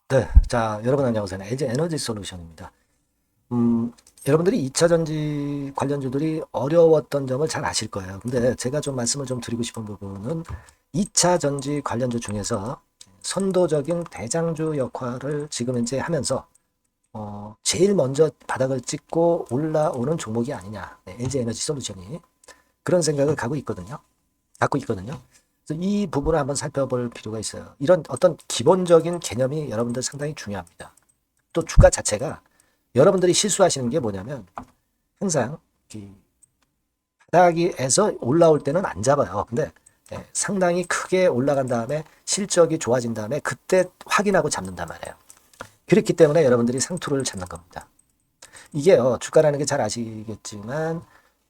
네, 자, 여러분 안녕하세요. LG 에너지 솔루션입니다. 음, 여러분들이 2차 전지 관련주들이 어려웠던 점을 잘 아실 거예요. 근데 제가 좀 말씀을 좀 드리고 싶은 부분은 2차 전지 관련주 중에서 선도적인 대장주 역할을 지금 현재 하면서 제일 먼저 바닥을 찍고 올라오는 종목이 아니냐. 네, LG 에너지 솔루션이 그런 생각을 갖고 있거든요. 그래서 이 부분을 한번 살펴볼 필요가 있어요. 이런 어떤 기본적인 개념이 여러분들 상당히 중요합니다. 또 주가 자체가 여러분들이 실수하시는 게 뭐냐면 항상 이 바닥에서 올라올 때는 안 잡아요. 근데 상당히 크게 올라간 다음에 실적이 좋아진 다음에 그때 확인하고 잡는단 말이에요. 그렇기 때문에 여러분들이 상투를 잡는 겁니다. 이게요, 주가라는 게 잘 아시겠지만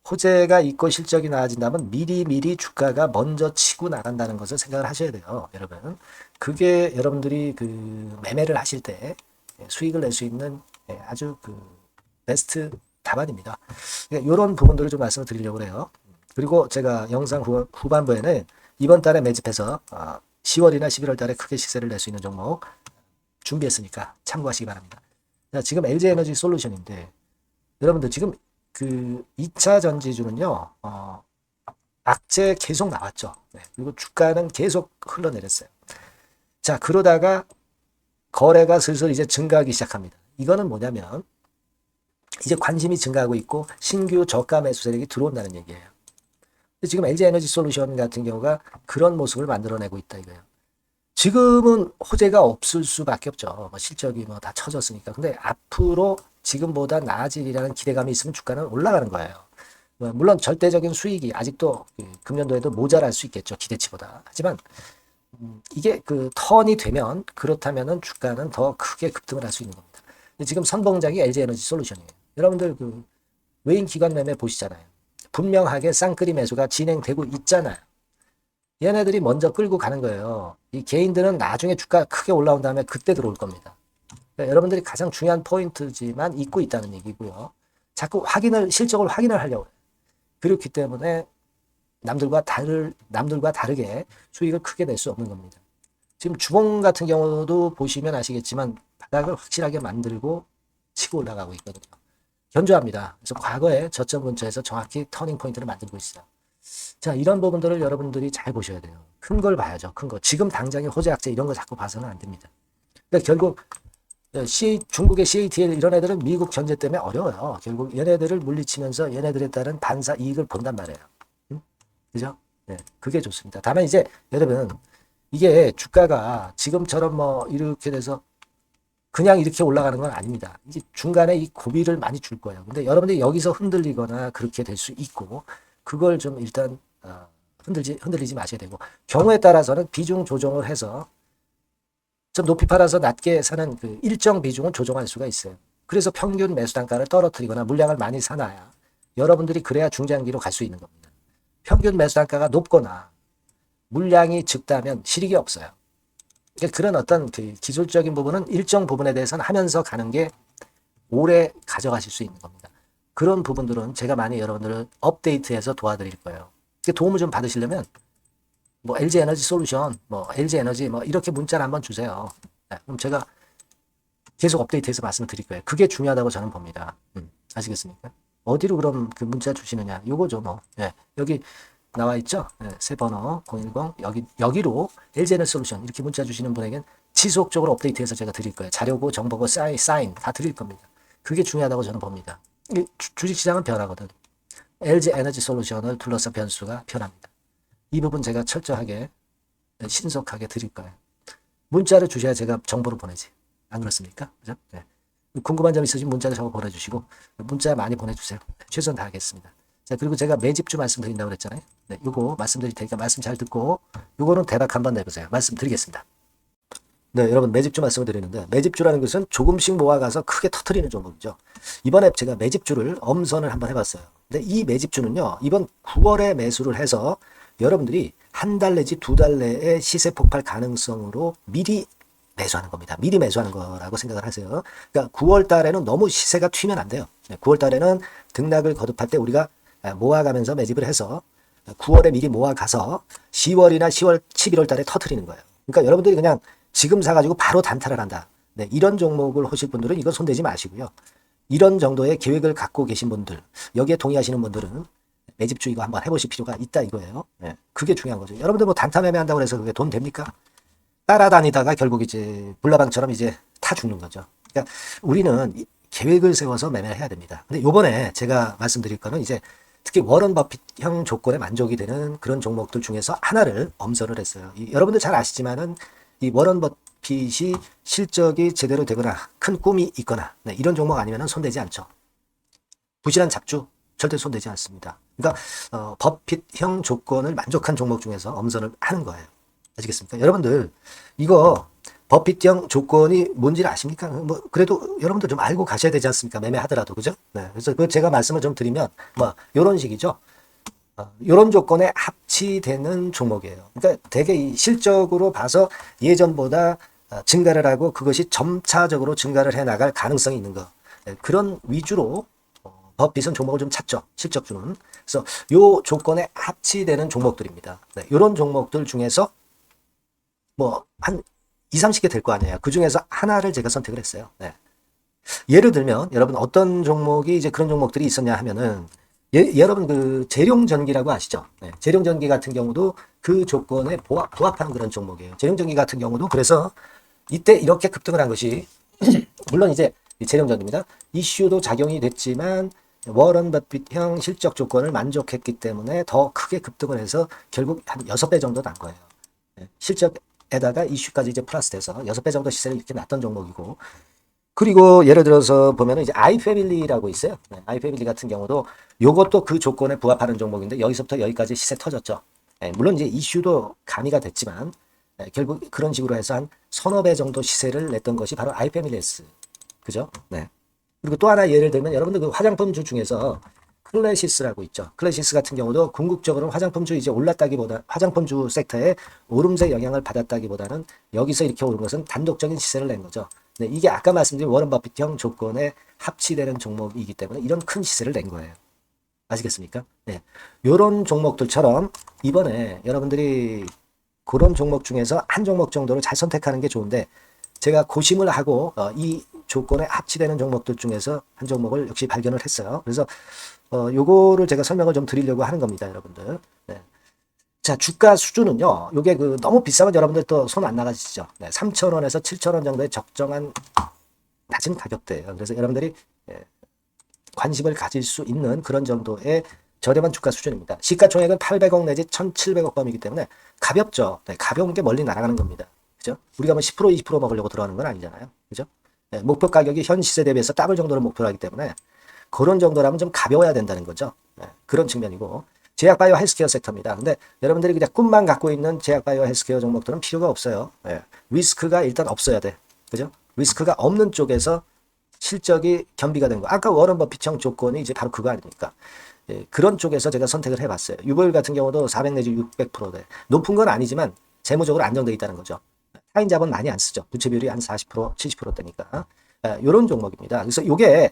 호재가 있고 실적이 나아진다면 미리미리 주가가 먼저 치고 나간다는 것을 생각을 하셔야 돼요, 여러분. 그게 여러분들이 그 매매를 하실 때 수익을 낼 수 있는 아주 그 베스트 답안입니다. 이런 부분들을 좀 말씀을 드리려고 해요. 그리고 제가 영상 후반부에는 이번 달에 매집해서 10월이나 11월 달에 크게 시세를 낼 수 있는 종목 준비했으니까 참고하시기 바랍니다. 자, 지금 LG 에너지 솔루션인데 여러분들 지금 그 2차 전지주는요, 악재 계속 나왔죠. 네, 그리고 주가는 계속 흘러내렸어요. 자, 그러다가 거래가 슬슬 이제 증가하기 시작합니다. 이거는 뭐냐면 이제 관심이 증가하고 있고 신규 저가 매수 세력이 들어온다는 얘기예요. 근데 지금 LG 에너지 솔루션 같은 경우가 그런 모습을 만들어내고 있다 이거예요. 지금은 호재가 없을 수밖에 없죠. 뭐 실적이 뭐 다 처졌으니까. 근데 앞으로 지금보다 나아지리라는 기대감이 있으면 주가는 올라가는 거예요. 물론 절대적인 수익이 아직도 금년도에도 모자랄 수 있겠죠. 기대치보다. 하지만 이게 그 턴이 되면 그렇다면은 주가는 더 크게 급등을 할 수 있는 겁니다. 근데 지금 선봉작이 LG 에너지 솔루션이에요. 여러분들 그 외인 기관 매매 보시잖아요. 분명하게 쌍끌이 매수가 진행되고 있잖아요. 얘네들이 먼저 끌고 가는 거예요. 이 개인들은 나중에 주가 크게 올라온 다음에 그때 들어올 겁니다. 그러니까 여러분들이 가장 중요한 포인트지만 잊고 있다는 얘기고요. 자꾸 실적을 확인을 하려고 해요. 그렇기 때문에 남들과 다르게 수익을 크게 낼 수 없는 겁니다. 지금 주봉 같은 경우도 보시면 아시겠지만 바닥을 확실하게 만들고 치고 올라가고 있거든요. 견조합니다. 그래서 과거에 저점 근처에서 정확히 터닝 포인트를 만들고 있어요. 자, 이런 부분들을 여러분들이 잘 보셔야 돼요. 큰 걸 봐야죠. 큰 거. 지금 당장의 호재 악재 이런 거 자꾸 봐서는 안 됩니다. 그러니까 결국 중국의 CATL 이런 애들은 미국 전제 때문에 어려워요. 결국 얘네들을 물리치면서 얘네들에 따른 반사 이익을 본단 말이에요. 응? 그죠? 네, 그게 좋습니다. 다만 이제 여러분 이게 주가가 지금처럼 뭐 이렇게 돼서 그냥 이렇게 올라가는 건 아닙니다. 이제 중간에 이 고비를 많이 줄 거예요. 근데 여러분들이 여기서 흔들리거나 그렇게 될 수 있고 그걸 좀 일단 흔들리지 마셔야 되고 경우에 따라서는 비중 조정을 해서 좀 높이 팔아서 낮게 사는 그 일정 비중은 조정할 수가 있어요. 그래서 평균 매수 단가를 떨어뜨리거나 물량을 많이 사놔야 여러분들이 그래야 중장기로 갈 수 있는 겁니다. 평균 매수 단가가 높거나 물량이 적다면 실익이 없어요. 그러니까 그런 어떤 그 기술적인 부분은 일정 부분에 대해서는 하면서 가는 게 오래 가져가실 수 있는 겁니다. 그런 부분들은 제가 많이 여러분들을 업데이트해서 도와드릴 거예요. 도움을 좀 받으시려면 뭐 LG 에너지 솔루션, 뭐 LG 에너지 뭐 이렇게 문자를 한번 주세요. 네, 그럼 제가 계속 업데이트해서 말씀을 드릴 거예요. 그게 중요하다고 저는 봅니다. 아시겠습니까? 어디로 그럼 그 문자 주시느냐? 요거죠, 뭐. 예, 여기 나와 있죠? 예, 새 번호 010 여기로 LG 에너지 솔루션 이렇게 문자 주시는 분에겐 지속적으로 업데이트해서 제가 드릴 거예요. 자료고 정보고 사인 다 드릴 겁니다. 그게 중요하다고 저는 봅니다. 주식시장은 변하거든. LG 에너지 솔루션을 둘러싼 변수가 변합니다. 이 부분 제가 철저하게 신속하게 드릴 거예요. 문자를 주셔야 제가 정보를 보내지. 안 그렇습니까? 그죠? 네. 궁금한 점 있으시면 문자를 적어 보내주시고 문자 많이 보내주세요. 최선 다하겠습니다. 자, 그리고 제가 매집주 말씀드린다고 그랬잖아요. 네, 요거 말씀드릴 테니까 말씀 잘 듣고 요거는 대박 한번 내보세요. 말씀드리겠습니다. 네, 여러분 매집주 말씀을 드리는데 매집주라는 것은 조금씩 모아가서 크게 터트리는 종목이죠. 이번에 제가 매집주를 엄선을 한번 해봤어요. 근데 이 매집주는요, 이번 9월에 매수를 해서 여러분들이 한 달 내지 두 달 내에 시세 폭발 가능성으로 미리 매수하는 겁니다. 미리 매수하는 거라고 생각을 하세요. 그러니까 9월 달에는 너무 시세가 튀면 안 돼요. 9월 달에는 등락을 거듭할 때 우리가 모아가면서 매집을 해서 9월에 미리 모아가서 10월이나 10월, 11월 달에 터트리는 거예요. 그러니까 여러분들이 그냥 지금 사가지고 바로 단타를 한다. 네, 이런 종목을 하실 분들은 이거 손대지 마시고요. 이런 정도의 계획을 갖고 계신 분들, 여기에 동의하시는 분들은 매집주 이거 한번 해보실 필요가 있다 이거예요. 네, 그게 중요한 거죠. 여러분들 뭐 단타 매매한다고 해서 그게 돈 됩니까? 따라다니다가 결국 이제 불나방처럼 이제 타 죽는 거죠. 그러니까 우리는 계획을 세워서 매매를 해야 됩니다. 근데 요번에 제가 말씀드릴 거는 이제 특히 워런 버핏형 조건에 만족이 되는 그런 종목들 중에서 하나를 엄선을 했어요. 여러분들 잘 아시지만은 이 워런 버핏이 실적이 제대로 되거나 큰 꿈이 있거나 네, 이런 종목 아니면은 손대지 않죠. 부실한 잡주 절대 손대지 않습니다. 그러니까 버핏형 조건을 만족한 종목 중에서 엄선을 하는 거예요. 아시겠습니까? 여러분들 이거 버핏형 조건이 뭔지를 아십니까? 뭐 그래도 여러분들 좀 알고 가셔야 되지 않습니까? 매매하더라도 그죠? 네, 그래서 그 제가 말씀을 좀 드리면 뭐 이런 식이죠. 이런 조건에 합치되는 종목이에요. 그러니까 되게 이 실적으로 봐서 예전보다 증가를 하고 그것이 점차적으로 증가를 해 나갈 가능성이 있는 거. 네, 그런 위주로 버핏은 종목을 좀 찾죠. 실적주는. 그래서 요 조건에 합치되는 종목들입니다. 네, 이런 종목들 중에서 뭐 한 2, 30개 될 거 아니에요. 그 중에서 하나를 제가 선택을 했어요. 네. 예를 들면 여러분 어떤 종목이 이제 그런 종목들이 있었냐 하면은 여러분 그 재룡전기라고 아시죠? 네. 재룡전기 같은 경우도 그 조건에 부합하는 그런 종목이에요. 재룡전기 같은 경우도 그래서 이때 이렇게 급등을 한 것이 물론 이제 재룡전기입니다. 이슈도 작용이 됐지만 워런 버핏형 실적 조건을 만족했기 때문에 더 크게 급등을 해서 결국 한 6배 정도 난 거예요. 네. 실적에다가 이슈까지 이제 플러스 돼서 6배 정도 시세를 이렇게 났던 종목이고 그리고 예를 들어서 보면은 이제 아이패밀리라고 있어요. 네, 아이패밀리 같은 경우도 요것도 그 조건에 부합하는 종목인데 여기서부터 여기까지 시세 터졌죠. 네, 물론 이제 이슈도 가미가 됐지만 결국 그런 식으로 해서 한 서너 배 정도 시세를 냈던 것이 바로 아이패밀리스. 그죠? 네. 그리고 또 하나 예를 들면 여러분들 그 화장품주 중에서 클래시스라고 있죠. 클래시스 같은 경우도 궁극적으로 화장품주 이제 올랐다기보다 화장품주 섹터에 오름세 영향을 받았다기보다는 여기서 이렇게 오른 것은 단독적인 시세를 낸 거죠. 네, 이게 아까 말씀드린 워런 버핏형 조건에 합치되는 종목이기 때문에 이런 큰 시세를 낸 거예요. 아시겠습니까? 네. 요런 종목들처럼 이번에 여러분들이 그런 종목 중에서 한 종목 정도를 잘 선택하는 게 좋은데 제가 고심을 하고 이 조건에 합치되는 종목들 중에서 한 종목을 역시 발견을 했어요. 그래서 요거를 제가 설명을 좀 드리려고 하는 겁니다, 여러분들. 네. 자, 주가 수준은요. 요게 그 너무 비싸면 여러분들 또 손 안 나가시죠. 네, 3,000원에서 7,000원 정도의 적정한 낮은 가격대예요. 그래서 여러분들이 관심을 가질 수 있는 그런 정도의 저렴한 주가 수준입니다. 시가총액은 800억 내지 1,700억 범이기 때문에 가볍죠. 네, 가벼운 게 멀리 날아가는 겁니다. 그죠? 우리가 뭐 10% 20% 먹으려고 들어가는 건 아니잖아요. 그죠? 네, 목표 가격이 현 시세 대비해서 더블 정도를 목표로 하기 때문에 그런 정도라면 좀 가벼워야 된다는 거죠. 네, 그런 측면이고 제약바이오 헬스케어 섹터입니다. 근데 여러분들이 그냥 꿈만 갖고 있는 제약바이오 헬스케어 종목들은 필요가 없어요. 네, 리스크가 일단 없어야 돼. 그죠? 리스크가 없는 쪽에서 실적이 겸비가 된 거. 아까 워런 버핏형 조건이 이제 바로 그거 아닙니까? 예, 그런 쪽에서 제가 선택을 해봤어요. 유보율 같은 경우도 400 내지 600%대. 높은 건 아니지만 재무적으로 안정되어 있다는 거죠. 타인 자본 많이 안 쓰죠. 부채 비율이 한 40%, 70%대니까. 이런 종목입니다. 그래서 이게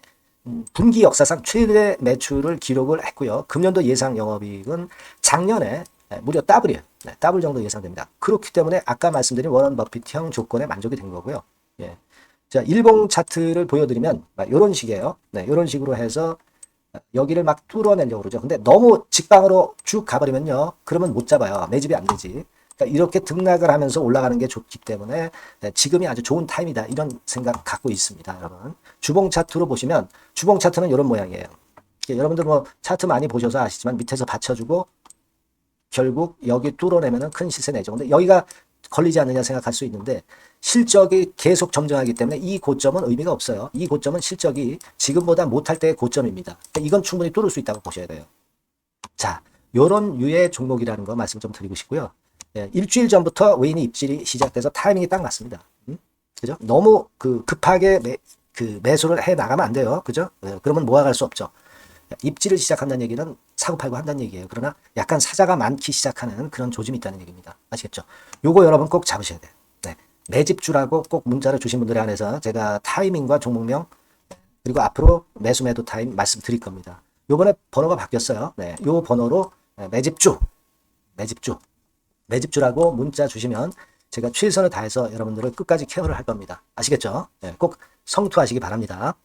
분기 역사상 최대 매출을 기록을 했고요. 금년도 예상 영업이익은 작년에 무려 더블이에요. 네, 더블 정도 예상됩니다. 그렇기 때문에 아까 말씀드린 워런 버핏형 조건에 만족이 된 거고요. 예. 자, 일봉 차트를 보여드리면 이런 식이에요. 네, 이런 식으로 해서 여기를 막 뚫어내려고 그러죠. 근데 너무 직방으로 쭉 가버리면요. 그러면 못 잡아요. 매집이 안 되지. 그러니까 이렇게 등락을 하면서 올라가는 게 좋기 때문에 지금이 아주 좋은 타임이다. 이런 생각 갖고 있습니다. 여러분. 주봉 차트로 보시면 주봉 차트는 이런 모양이에요. 여러분들 뭐 차트 많이 보셔서 아시지만 밑에서 받쳐주고 결국 여기 뚫어내면 큰 시세 내죠. 근데 여기가 걸리지 않느냐 생각할 수 있는데 실적이 계속 점증하기 때문에 이 고점은 의미가 없어요. 이 고점은 실적이 지금보다 못할 때의 고점입니다. 이건 충분히 뚫을 수 있다고 보셔야 돼요. 자, 요런 유의 종목이라는 거 말씀 좀 드리고 싶고요. 예, 일주일 전부터 외인이 입질이 시작돼서 타이밍이 딱 맞습니다. 그죠? 너무 급하게 매수를 해 나가면 안 돼요. 그죠? 예, 그러면 모아갈 수 없죠. 입질을 시작한다는 얘기는 사고팔고 한다는 얘기예요. 그러나 약간 사자가 많기 시작하는 그런 조짐이 있다는 얘기입니다. 아시겠죠? 요거 여러분 꼭 잡으셔야 돼요. 네. 매집주라고 꼭 문자를 주신 분들에 한해서 제가 타이밍과 종목명 그리고 앞으로 매수 매도 타임 말씀드릴 겁니다. 요번에 번호가 바뀌었어요. 네. 요 번호로 매집주라고 문자 주시면 제가 최선을 다해서 여러분들을 끝까지 케어를 할 겁니다. 아시겠죠? 꼭 성투하시기 바랍니다.